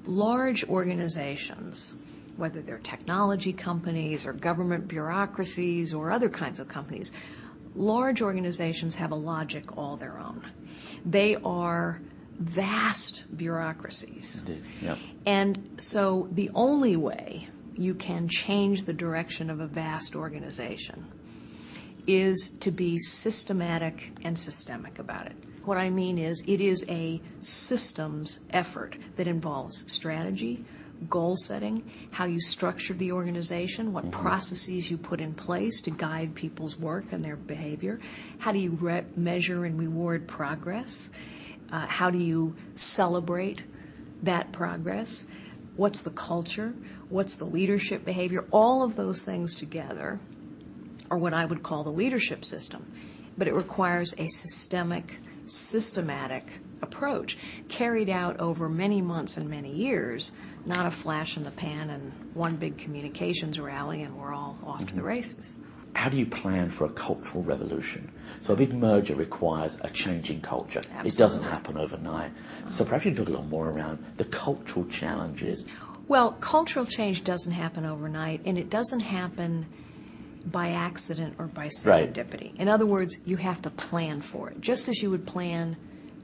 large organizations, whether they're technology companies or government bureaucracies or other kinds of companies, large organizations have a logic all their own. They are vast bureaucracies. Indeed, yeah. And so the only way you can change the direction of a vast organization is to be systematic and systemic about it. What I mean is it is a systems effort that involves strategy, goal setting, how you structure the organization, what processes you put in place to guide people's work and their behavior, how do you measure and reward progress, how do you celebrate that progress, what's the culture, what's the leadership behavior. All of those things together are what I would call the leadership system. But it requires a systematic approach carried out over many months and many years, not a flash in the pan and one big communications rally and we're all off to the races. How do you plan for a cultural revolution? So a big merger requires a change in culture. Absolutely. It doesn't happen overnight. So perhaps you can talk a little more around the cultural challenges. Well, cultural change doesn't happen overnight, and it doesn't happen by accident or by serendipity. Right. In other words, you have to plan for it, just as you would plan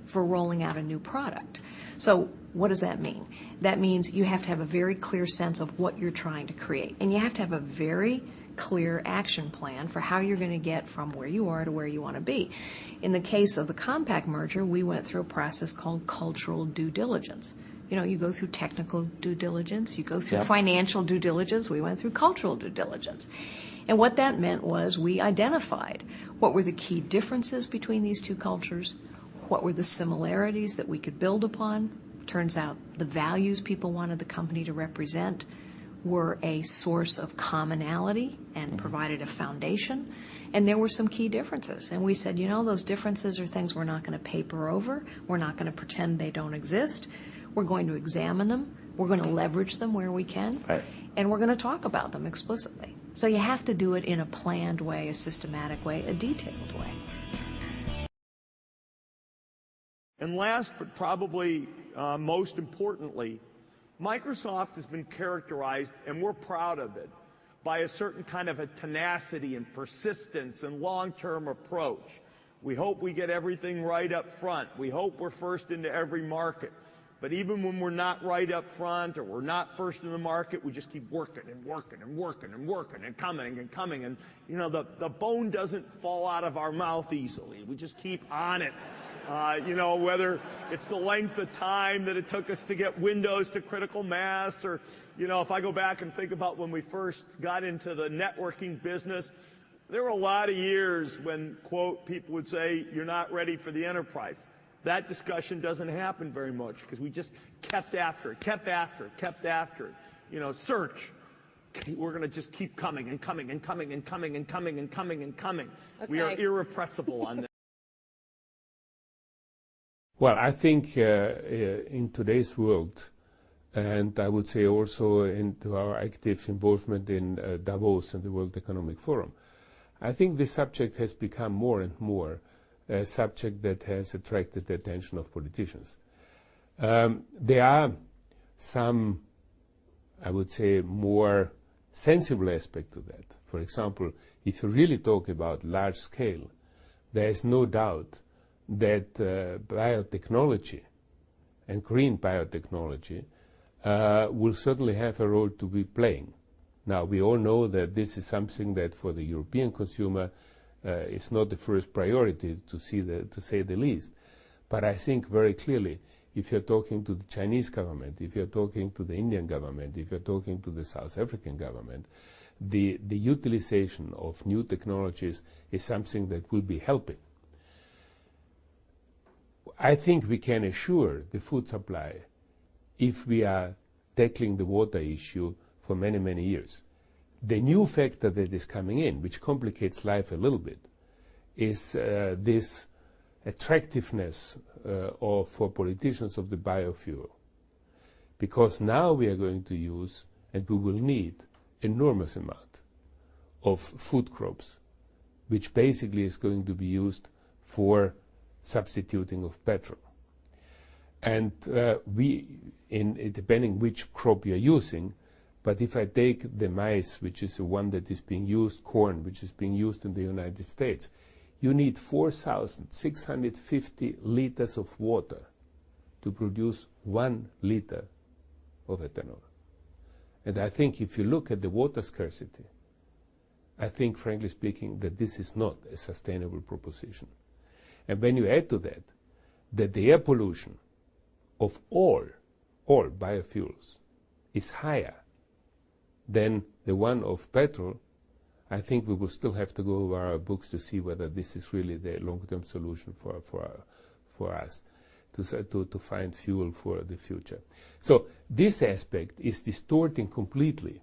for rolling out a new product. So what does that mean? That means you have to have a very clear sense of what you're trying to create, and you have to have a very clear action plan for how you're going to get from where you are to where you want to be. In the case of the Compaq merger, we went through a process called cultural due diligence. You know, you go through technical due diligence, you go through financial due diligence, we went through cultural due diligence. And what that meant was we identified what were the key differences between these two cultures, what were the similarities that we could build upon. Turns out the values people wanted the company to represent were a source of commonality and provided a foundation. And there were some key differences. And we said, you know, those differences are things we're not going to paper over. We're not going to pretend they don't exist. We're going to examine them. We're going to leverage them where we can. Right. And we're going to talk about them explicitly. So you have to do it in a planned way, a systematic way, a detailed way. And last but probably most importantly, Microsoft has been characterized, and we're proud of it, by a certain kind of a tenacity and persistence and long-term approach. We hope we get everything right up front. We hope we're first into every market. But even when we're not right up front or we're not first in the market, we just keep working and working and working and working and coming and coming. And, you know, the bone doesn't fall out of our mouth easily. We just keep on it. You know, whether it's the length of time that it took us to get Windows to critical mass, or, you know, if I go back and think about when we first got into the networking business, there were a lot of years when, quote, people would say, you're not ready for the enterprise. That discussion doesn't happen very much because we just kept after it, kept after it, kept after it. You know, search. We're going to just keep coming and coming and coming and coming and coming and coming and coming. Okay. We are irrepressible on this. Well, I think in today's world, and I would say also into our active involvement in Davos and the World Economic Forum, I think this subject has become more and more a subject that has attracted the attention of politicians. There are some, I would say, more sensible aspect to that. For example, if you really talk about large scale, there is no doubt that biotechnology and green biotechnology will certainly have a role to be playing. Now, we all know that this is something that for the European consumer is not the first priority, to say the least. But I think very clearly, if you're talking to the Chinese government, if you're talking to the Indian government, if you're talking to the South African government, the utilization of new technologies is something that will be helping. I think we can assure the food supply if we are tackling the water issue for many, many years. The new factor that is coming in, which complicates life a little bit, is this attractiveness for politicians of the biofuel. Because now we are going to use, and we will need, enormous amount of food crops, which basically is going to be used for substituting of petrol. And depending which crop you're using, but if I take the maize, which is the one that is being used, corn, which is being used in the United States, you need 4,650 liters of water to produce 1 liter of ethanol. And I think if you look at the water scarcity, I think, frankly speaking, that this is not a sustainable proposition. And when you add to that the air pollution of all biofuels is higher than the one of petrol, I think we will still have to go over our books to see whether this is really the long-term solution for us to find fuel for the future. So this aspect is distorting completely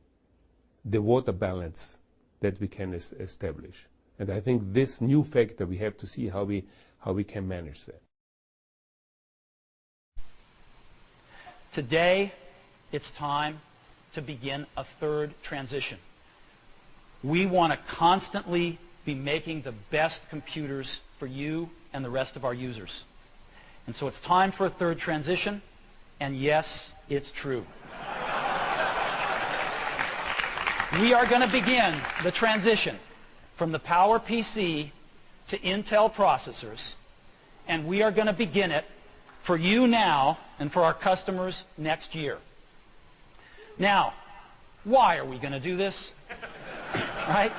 the water balance that we can establish. And I think this new factor, we have to see how we can manage that. Today, it's time to begin a third transition. We want to constantly be making the best computers for you and the rest of our users. And so it's time for a third transition, and yes, it's true. We are going to begin the transition from the PowerPC to Intel processors, and we are going to begin it for you now and for our customers next year. Now, why are we going to do this? Right?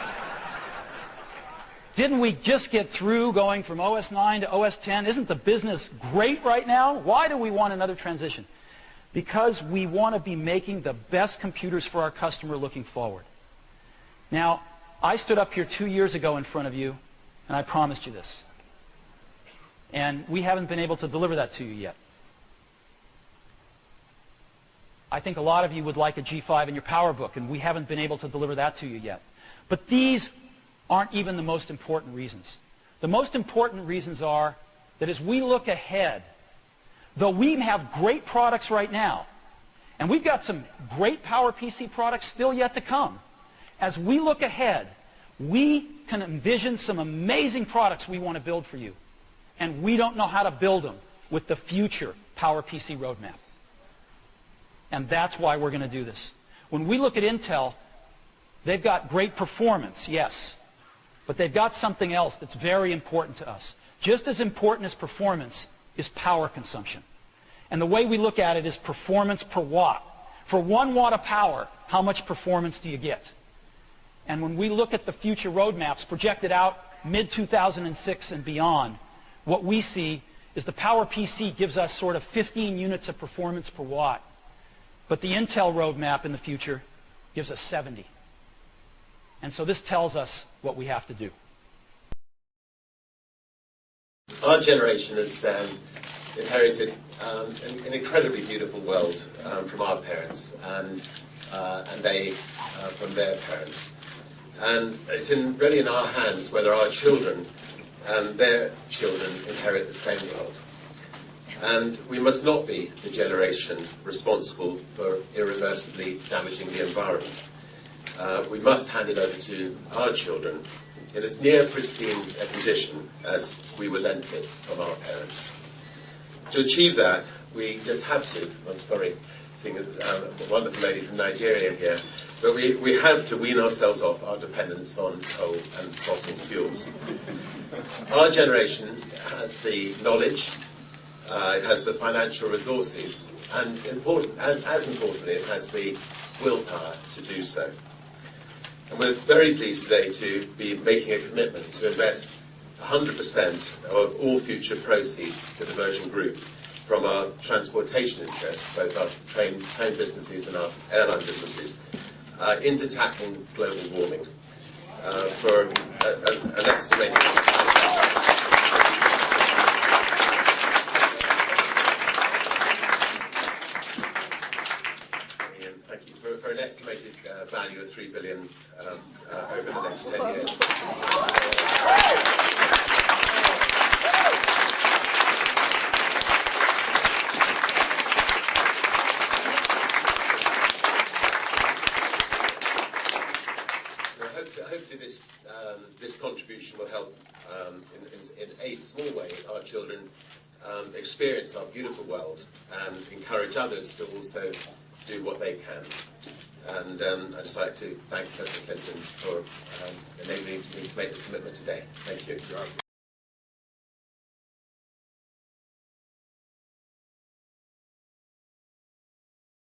Didn't we just get through going from OS 9 to OS 10? Isn't the business great right now? Why do we want another transition? Because we want to be making the best computers for our customer looking forward. Now, I stood up here 2 years ago in front of you, and I promised you this. And we haven't been able to deliver that to you yet. I think a lot of you would like a G5 in your PowerBook, and we haven't been able to deliver that to you yet. But these aren't even the most important reasons. The most important reasons are that as we look ahead, though we have great products right now, and we've got some great PowerPC products still yet to come, as we look ahead, we can envision some amazing products we want to build for you. And we don't know how to build them with the future PowerPC roadmap. And that's why we're going to do this. When we look at Intel, they've got great performance, yes. But they've got something else that's very important to us. Just as important as performance is power consumption. And the way we look at it is performance per watt. For 1 watt of power, how much performance do you get? And when we look at the future roadmaps projected out mid-2006 and beyond, what we see is the PowerPC gives us sort of 15 units of performance per watt. But the Intel roadmap in the future gives us 70. And so this tells us what we have to do. Our generation has inherited an incredibly beautiful world from our parents and they from their parents. And it's really in our hands whether our children and their children inherit the same world. And we must not be the generation responsible for irreversibly damaging the environment. We must hand it over to our children in as near pristine a condition as we were lent it from our parents. To achieve that, we just have to, I'm sorry, seeing a wonderful lady from Nigeria here, but we have to wean ourselves off our dependence on coal and fossil fuels. Our generation has the knowledge, it has the financial resources, and as importantly, it has the willpower to do so. And we're very pleased today to be making a commitment to invest 100% of all future proceeds to the Virgin Group from our transportation interests, both our train businesses and our airline businesses, into tackling global warming for an estimated... For an estimated value of $3 billion over the next 10 years. Hopefully this contribution will help in a small way our children experience our beautiful world and encourage others to also do what they can. And I'd just like to thank President Clinton for enabling me to make this commitment today. Thank you.